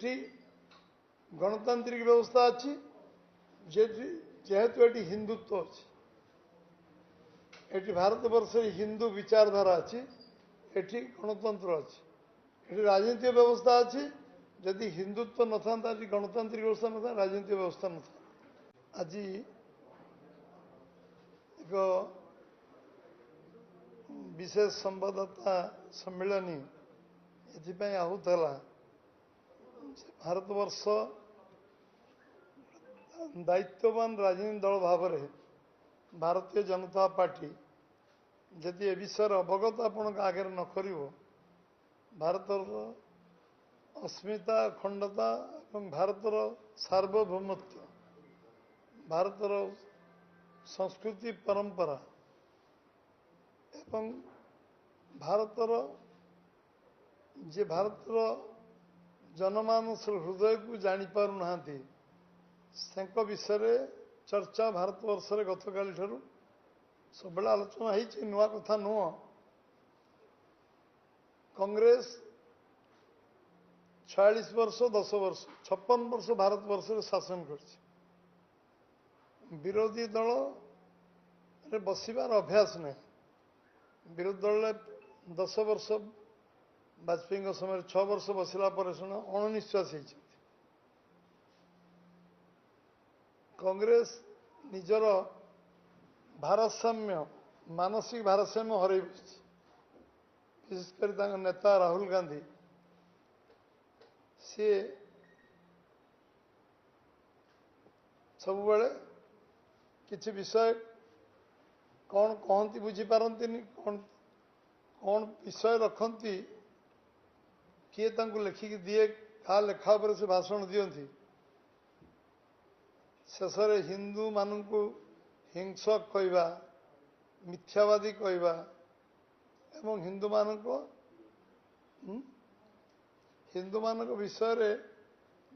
এটি গণতান্ত্রিক ব্যবস্থা আছে যেহেতু এটি হিন্দুত্ব আছে, এটি ভারতবর্ষের হিন্দু বিচারধারা আছে, এটি গণতন্ত্র আছে, এটি রাজনৈতিক ব্যবস্থা আছে। যদি হিন্দুত্ব নথান্তা, আজ গণতান্ত্রিক ব্যবস্থা নথান্তা, রাজনৈতিক ব্যবস্থা নথান্তা। ଆଜି ଏକ ବିଶେଷ ସମ୍ବାଦଦାତା ସମ୍ମିଳନୀ ଏଥିପାଇଁ ଆହୁଥିଲା ଭାରତବର୍ଷ ଦାୟିତ୍ୱବାନ ରାଜନୈତିକ ଦଳ ଭାବରେ ଭାରତୀୟ ଜନତା ପାର୍ଟି ଯଦି ଏ ବିଷୟରେ ଅବଗତ ଆପଣଙ୍କ ଆଗରେ ନ କରିବ, ଭାରତର ଅସ୍ମିତା, ଅଖଣ୍ଡତା ଏବଂ ଭାରତର ସାର୍ବଭୌମତ୍ୱ, ଭାରତର ସଂସ୍କୃତି ପରମ୍ପରା ଏବଂ ଭାରତର ଜନମାନସର ହୃଦୟକୁ ଜାଣିପାରୁନାହାନ୍ତି, ତାଙ୍କ ବିଷୟରେ ଚର୍ଚ୍ଚା ଭାରତବର୍ଷରେ ଗତକାଲି ଠାରୁ ସବୁବେଳେ ଆଲୋଚନା ହେଇଛି, ନୂଆ କଥା ନୁହଁ। କଂଗ୍ରେସ 46 ବର୍ଷ 10 ବର୍ଷ 56 ବର୍ଷ ଭାରତବର୍ଷରେ ଶାସନ କରିଛି। ବିରୋଧୀ ଦଳରେ ବସିବାର ଅଭ୍ୟାସ ନାହିଁ। ବିରୋଧୀ ଦଳରେ 10 ବର୍ଷ ବାଜପେୟୀଙ୍କ ସମୟରେ 6 ବର୍ଷ ବସିଲା ପରେ ଶୁଣ ଅଣନିଶ୍ୱାସ ହେଇଛନ୍ତି। କଂଗ୍ରେସ ନିଜର ଭାରସାମ୍ୟ, ମାନସିକ ଭାରସାମ୍ୟ ହରାଇ ବସିଛି। ବିଶେଷ କରି ତାଙ୍କ ନେତା ରାହୁଲ ଗାନ୍ଧୀ, ସିଏ ସବୁବେଳେ କିଛି ବିଷୟ କ'ଣ କହନ୍ତି ବୁଝିପାରନ୍ତିନି, କ'ଣ ବିଷୟ ରଖନ୍ତି, କିଏ ତାଙ୍କୁ ଲେଖିକି ଦିଏ, କାହା ଲେଖା ଉପରେ ସେ ଭାଷଣ ଦିଅନ୍ତି। ଶେଷରେ ହିନ୍ଦୁମାନଙ୍କୁ ହିଂସକ କହିବା, ମିଥ୍ୟାବାଦୀ କହିବା ଏବଂ ହିନ୍ଦୁମାନଙ୍କ ବିଷୟରେ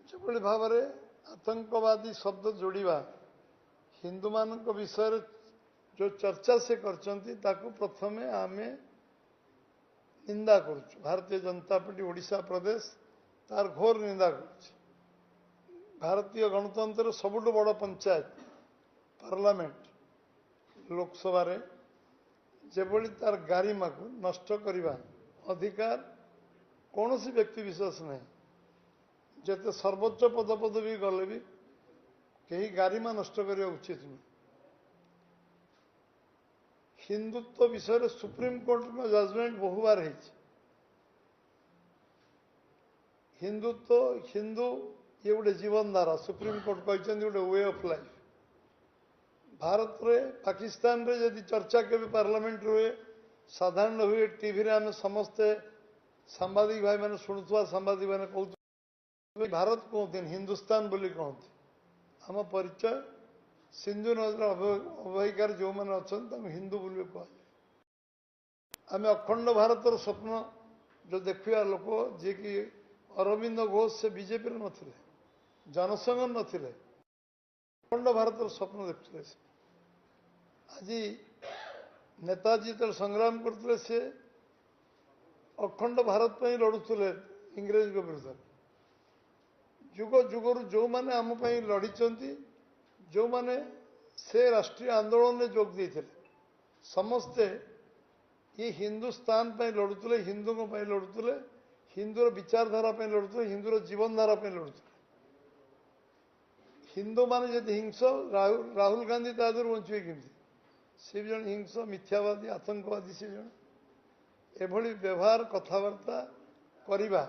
ଯେଭଳି ଭାବରେ ଆତଙ୍କବାଦୀ ଶବ୍ଦ ଯୋଡ଼ିବା, ହିନ୍ଦୁମାନଙ୍କ ବିଷୟରେ ଯେଉଁ ଚର୍ଚ୍ଚା ସେ କରିଛନ୍ତି ତାକୁ ପ୍ରଥମେ ଆମେ ନିନ୍ଦା କରୁଛୁ। ଭାରତୀୟ ଜନତା ପାର୍ଟି ଓଡ଼ିଶା ପ୍ରଦେଶ ତାର ଘୋର ନିନ୍ଦା କରୁଛି। ଭାରତୀୟ ଗଣତନ୍ତ୍ରର ସବୁଠୁ ବଡ଼ ପଞ୍ଚାୟତ ପାର୍ଲାମେଣ୍ଟ ଲୋକସଭାରେ ଯେଭଳି ତାର ଗାରିମାକୁ ନଷ୍ଟ କରିବା ଅଧିକାର କୌଣସି ବ୍ୟକ୍ତି ବିଶେଷ ନାହିଁ। ଯେତେ ସର୍ବୋଚ୍ଚ ପଦପଦବୀ ଗଲେ ବି କେହି ଗାରିମା ନଷ୍ଟ କରିବା ଉଚିତ ନୁହେଁ। ହିନ୍ଦୁତ୍ୱ ବିଷୟରେ ସୁପ୍ରିମକୋର୍ଟଙ୍କ ଜଜମେଣ୍ଟ ବହୁବାର ହେଇଛି। ହିନ୍ଦୁ ଇଏ ଗୋଟେ ଜୀବନଧାରା, ସୁପ୍ରିମକୋର୍ଟ କହିଛନ୍ତି ଗୋଟେ ୱେ ଅଫ୍ ଲାଇଫ୍। ଭାରତରେ ପାକିସ୍ତାନରେ ଯଦି ଚର୍ଚ୍ଚା କେବେ ପାର୍ଲାମେଣ୍ଟରେ ହୁଏ, ସାଧାରଣ ହୁଏ, ଟିଭିରେ ଆମେ ସମସ୍ତେ ସାମ୍ବାଦିକ ଭାଇମାନେ ଶୁଣୁଥିବା ସାମ୍ବାଦିକମାନେ କହୁଥିବା ଭାରତ କୁହନ୍ତିନି, ହିନ୍ଦୁସ୍ତାନ ବୋଲି କହନ୍ତି। ଆମ ପରିଚୟ ସିନ୍ଧୁ ନଦୀର ଅବବାହିକାରେ ଯେଉଁମାନେ ଅଛନ୍ତି ତାଙ୍କୁ ହିନ୍ଦୁ ବୋଲି କୁହାଯାଏ। ଆମେ ଅଖଣ୍ଡ ଭାରତର ସ୍ୱପ୍ନ ଯେଉଁ ଦେଖିବା ଲୋକ, ଯିଏକି ଅରବିନ୍ଦ ଘୋଷ, ସେ ବିଜେପିରେ ନଥିଲେ, ଜନସଂଘ ନଥିଲେ, ଅଖଣ୍ଡ ଭାରତର ସ୍ୱପ୍ନ ଦେଖୁଥିଲେ। ସେ ଆଜି ନେତାଜୀ ଯେତେବେଳେ ସଂଗ୍ରାମ କରୁଥିଲେ, ସେ ଅଖଣ୍ଡ ଭାରତ ପାଇଁ ଲଢ଼ୁଥିଲେ ଇଂରେଜଙ୍କ ବିରୁଦ୍ଧରେ। ଯୁଗ ଯୁଗରୁ ଯେଉଁମାନେ ଆମ ପାଇଁ ଲଢ଼ିଛନ୍ତି, ଯେଉଁମାନେ ସେ ରାଷ୍ଟ୍ରୀୟ ଆନ୍ଦୋଳନରେ ଯୋଗ ଦେଇଥିଲେ, ସମସ୍ତେ ଇଏ ହିନ୍ଦୁସ୍ତାନ ପାଇଁ ଲଢ଼ୁଥିଲେ, ହିନ୍ଦୁଙ୍କ ପାଇଁ ଲଢ଼ୁଥିଲେ, ହିନ୍ଦୁର ବିଚାରଧାରା ପାଇଁ ଲଢ଼ୁଥିଲେ, ହିନ୍ଦୁର ଜୀବନଧାରା ପାଇଁ ଲଢ଼ୁଥିଲେ। ହିନ୍ଦୁମାନେ ଯଦି ହିଂସ, ରାହୁଲ ଗାନ୍ଧୀ ତା ଦେହରୁ ବଞ୍ଚିବେ କେମିତି? ସେ ବି ଜଣେ ହିଂସ, ମିଥ୍ୟାବାଦୀ, ଆତଙ୍କବାଦୀ। ସେ ଜଣେ ଏଭଳି ବ୍ୟବହାର, କଥାବାର୍ତ୍ତା କରିବା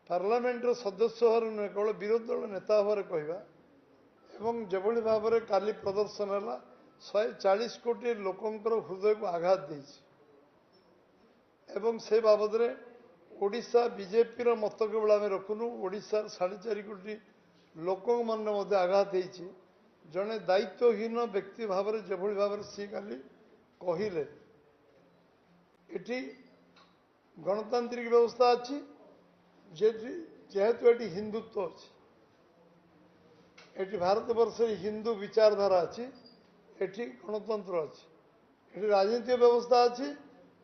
ପାର୍ଲାମେଣ୍ଟର ସଦସ୍ୟ ଭାବରେ ନୁହେଁ, କେବଳ ବିରୋଧୀ ଦଳ ନେତା ଭାବରେ କହିବା ଏବଂ ଯେଭଳି ଭାବରେ କାଲି ପ୍ରଦର୍ଶନ ହେଲା, 140 କୋଟି ଲୋକଙ୍କର ହୃଦୟକୁ ଆଘାତ ଦେଇଛି। ଏବଂ ସେ ବାବଦରେ ଓଡ଼ିଶା ବିଜେପିର ମତ କେବଳ ଆମେ ରଖୁନୁ, ଓଡ଼ିଶାର 4.5 କୋଟି ଲୋକଙ୍କ ମନରେ ମଧ୍ୟ ଆଘାତ ହେଇଛି। ଜଣେ ଦାୟିତ୍ୱହୀନ ବ୍ୟକ୍ତି ଭାବରେ ଯେଭଳି ଭାବରେ ସିଏ କାଲି କହିଲେ, ଏଠି ଗଣତାନ୍ତ୍ରିକ ବ୍ୟବସ୍ଥା ଅଛି, ଯେହେତୁ ଏଠି ହିନ୍ଦୁତ୍ୱ ଅଛି, ଏଠି ଭାରତବର୍ଷରେ ହିନ୍ଦୁ ବିଚାରଧାରା ଅଛି, ଏଠି ଗଣତନ୍ତ୍ର ଅଛି, ଏଠି ରାଜନୈତିକ ବ୍ୟବସ୍ଥା ଅଛି।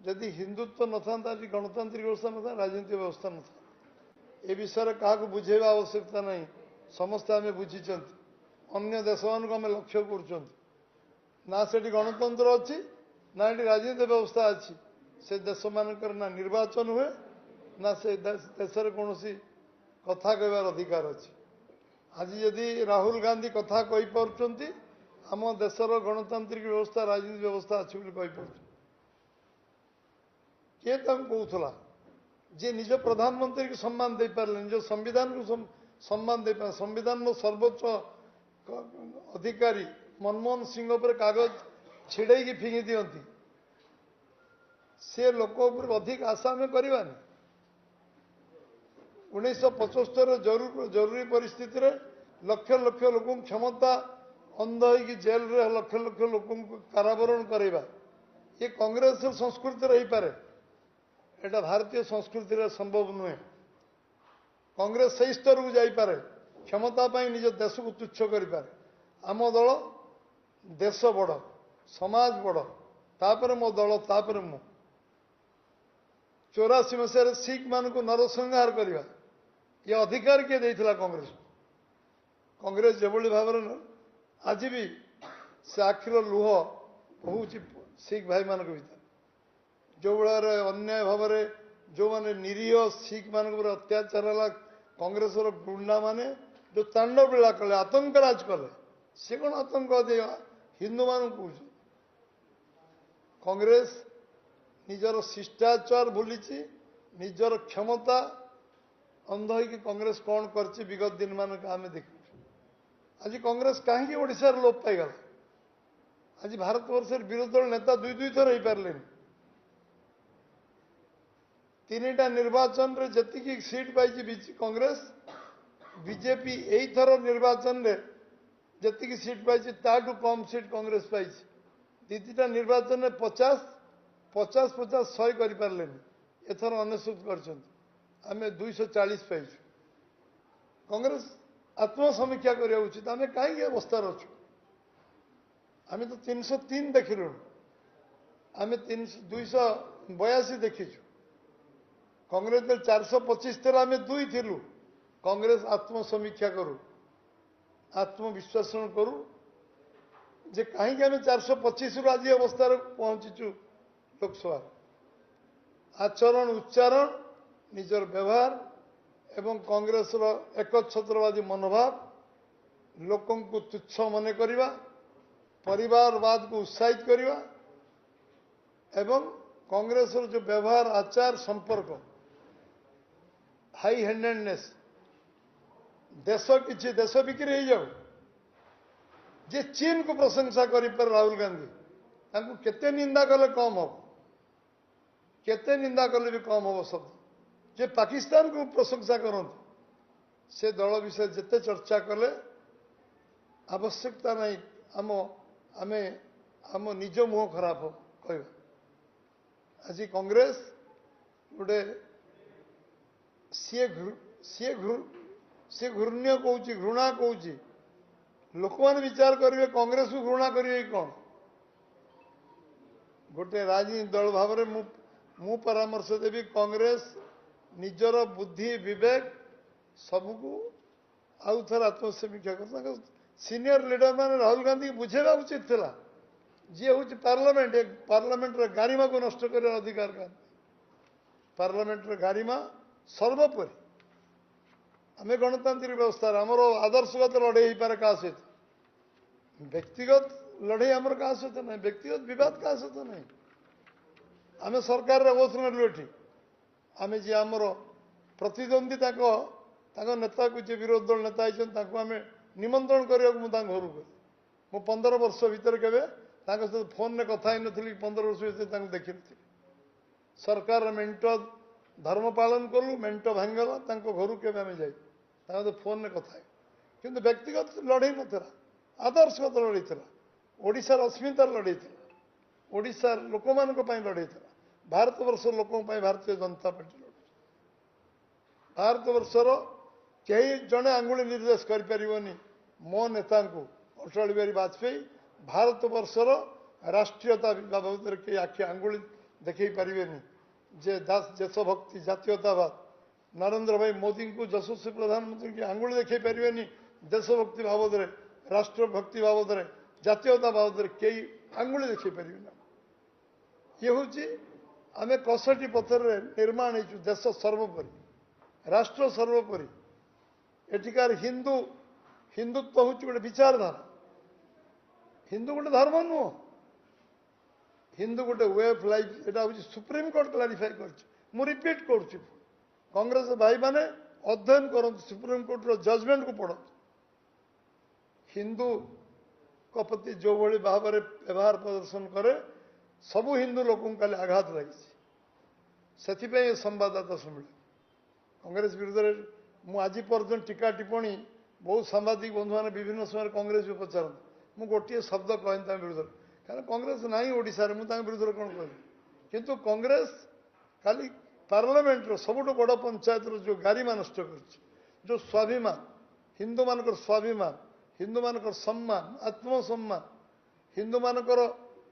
ଯଦି ହିନ୍ଦୁତ୍ୱ ନଥାନ୍ତା, ଆଜି ଗଣତାନ୍ତ୍ରିକ ବ୍ୟବସ୍ଥା ନଥାନ୍ତା, ରାଜନୈତିକ ବ୍ୟବସ୍ଥା ନଥାନ୍ତା। ए विषय क्या बुझेवा आवश्यकता नहीं समस्ते आम बुझी अन्य देश मान आम लक्ष्य कर ना से गणतंत्र अच्छी ना ये राजनीति व्यवस्था अच्छी से देश मानक ना निर्वाचन हुए ना से देश कौन कथा कहबार अधिकार अच्छी आज जदि राहुल गांधी कथा कही पार्टी आम देशर गणतांत्रिक व्यवस्था राजनीतिक व्यवस्था अच्छी किए कहला जे निज प्रधानमंत्री को सम्मान दे पारे निज संविधान को सम्मान दे पारे संविधान सर्वोच्च अधिकारी मनमोहन सिंह पर कागज छिड़े फिंगी दिखती से लोक अधिक आशा आम करवानी 1975 जरूरी परिस्थिति रे लक्ष लक्ष लोक क्षमता अंध हो जेल रे लक्ष लक्ष लोक कारावरण करवा ये कांग्रेस संस्कृति रही पारे एटा भारतीय संस्कृति रे संभव नुहे कांग्रेस से स्तर को जापे क्षमता निज देश को तुच्छ कर आम दल देश बड़ समाज बड़ तापर मो दल तापर मु 84 मसीह सिख मान को नरसंहार करवा ये अधिकार किए देता कांग्रेस कांग्रेस जो भाव आज भी से आखिर लुह बहुत सिख भाई मान भीतर जो भाई अन्याय भाव जो मैंने निरीह सिख मान अत्याचार है कांग्रेस गुंडा माने जो तांडव लीला कले आतंकराज कले सी कौन आतंकवाद हिंदू मान कह कांग्रेस निजर शिष्टाचार भूली निजर क्षमता अंध हो कांग्रेस कौन कर विगत दिन मान आम देखु आज कांग्रेस कहीं ओडार लोप पाईगला आज भारत वर्ष विरोधी दल नेता दुई दुई थर हो पारे तीन टा निर्वाचन रे जति सीट पाई कांग्रेस बीजेपी यही थर निर्वाचन रे जति सीट पाई ताठू कम सीट कांग्रेस पाई दीटा निर्वाचन में 50 100 कर पारे एथर 99 कर 240 पाई कांग्रेस आत्मसमीक्षा करवा उचित आम कहीं अवस्था अच्छु आम तो 303 देखिलु आम 282 देखीचु कांग्रेस 425 थे आम 2 थिलु कांग्रेस आत्मसमीक्षा करू आत्मविश्लेषण करू जे कहीं आम 425 रु आज अवस्था पहुंचीचु लोकसभा आचरण उच्चारण निजर व्यवहार एवं कांग्रेस एकछत्रवादी मनोभाव लोकों को तुच्छ मन करवा परिवारवाद को उत्साहित करवा एवं कांग्रेस जो व्यवहार आचार संपर्क हाई हैंडेडनेस देश किसी देश बिक्री हो जाऊ जे चीन को प्रशंसा कर राहुल गांधी केते निंदा कले कम हम केते निंदा कले भी कम हम शब्द जे पाकिस्तान को प्रशंसा करते से दल विषय जिते चर्चा कले आवश्यकता नहीं आम आम आम निज मुह खराब कह आज कांग्रेस गोटे सी घृण्य कौच घृणा कौच लोक मैंने विचार करेंगे कांग्रेस को घृणा करेंगे कौन गोटे राजनीतिक दल भाव में मु परामर्श देवी कांग्रेस निजर बुद्धि विवेक सबको आउ थर आत्मसमीक्षा कर सीनियर लीडर मैंने राहुल गांधी को बुझेगा उचित था जी हूँ पार्लियामेंट गारिमा को नष्ट कर अधिकार का पार्लियामेंट गारिमा सर्वोपरि आम गणतांत्रिक व्यवस्था आमर आदर्शगत लड़े हो पारे क्या सहित व्यक्तिगत लड़े आमर क्या सहित ना व्यक्तिगत विवाद क्या सहित ना आम सरकार बसलु ये आम जी आमर प्रतिद्वंदी नेता को जी विरोधी दल नेता होती आम निमंत्रण करने को घर गली मु 15 वर्ष भितर के सहित फोन में कथा नी 15 वर्ष भर देखी नी सरकार मेंट धर्म पालन कलु मेंट भांगला घर के जाए फोन में कथा किंतु व्यक्तिगत लड़े नाला आदर्शगत लड़े ओडिशार अस्मितार लड़े ओडिशार लोक मान लड़े भारत वर्ष लोक भारतीय जनता पार्टी लड़े भारत वर्षर कई जड़े आंगुली निर्देश करें मो नेता अटल बिहारी वाजपेयी भारत वर्षर राष्ट्रीयता बाबद कई आखि आंगुली देखे पारे जे देशभक्ति जातीयतावाद नरेंद्र भाई मोदी को यशस्वी प्रधानमंत्री की आंगुली देखई पारे देशभक्ति बाबद राष्ट्रभक्ति बाबद जातीयता बाबद कई आंगुली देखई पारे ये हूँ आम 61 पथर निर्माण हो देश सर्वोपरि राष्ट्र सर्वोपरि एठिकार हिंदू हिंदुत्व हूँ गोटे विचारधारा हिंदू गोटे धर्म नुह हिंदू गोटे वे ऑफ लाइफ यहाँ हूँ सुप्रीम कोर्ट क्लारिफाई कर रिपीट कर कांग्रेस भाई माने अध्ययन करते सुप्रीम कोर्ट जजमेंट को पढ़त हिंदू प्रति जो भाई भाव में व्यवहार प्रदर्शन करे सबू हिंदू लोक खाली आघात लगी से संवाददाता सम्मेलन कांग्रेस विरुद्ध में आज पर्यटन टीका टिप्पणी बहुत सांबादिक बंधु मैंने विभिन्न समय कांग्रेस भी पचारती मुझे गोटे शब्द कहनी विरुद्ध कारण कांग्रेस ना ओडिशा रे मुझे विरुद्ध कौन कह किंतु कांग्रेस खाली पार्लियामेंट सबुठ बड़ पंचायत जो गारिमा नष्ट कर स्वाभिमान हिंदू मान स्वाभिमान हिंदू मान सम्मान आत्मसम्मान हिंदू मान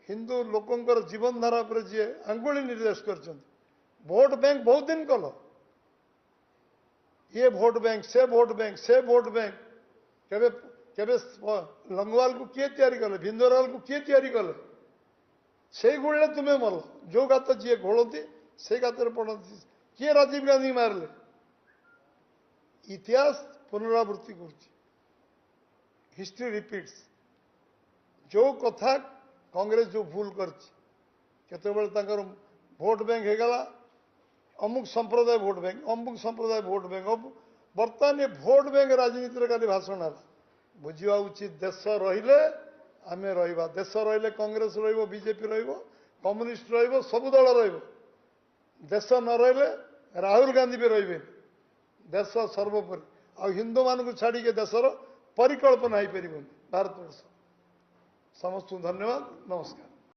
हिंदू लोकंर जीवन धारा पर जी आंगुली निर्देश कर भोट बैंक बहुत दिन कल ये भोट बैंक से भोट बैंक केबे केबे लंगवाल को किए तैयारी कले भिंदरवाल को किए तैयारी कले से गोड़े तुम्हें मल जो गात जी घोड़ती से गातर पड़ती किए राजीव गांधी मारले इतिहास पुनरावृत्ति कर हिस्ट्री रिपीट्स जो कथा कांग्रेस जो भूल कर भोट बैंक होगला अमुक संप्रदाय भोट बैंक बर्तमान ये भोट बैंक राजनीति खाली भाषण है बुझा उचित देश रहिले आम रहा देश रहिले कांग्रेस बीजेपी कम्युनिस्ट सब दल देश न रहिले राहुल गांधी भी रे देश सर्वोपरि आ हिंदू मान को छाड़ी के देशर परिकल्पना हो पार भारत वर्ष समस्त धन्यवाद नमस्कार।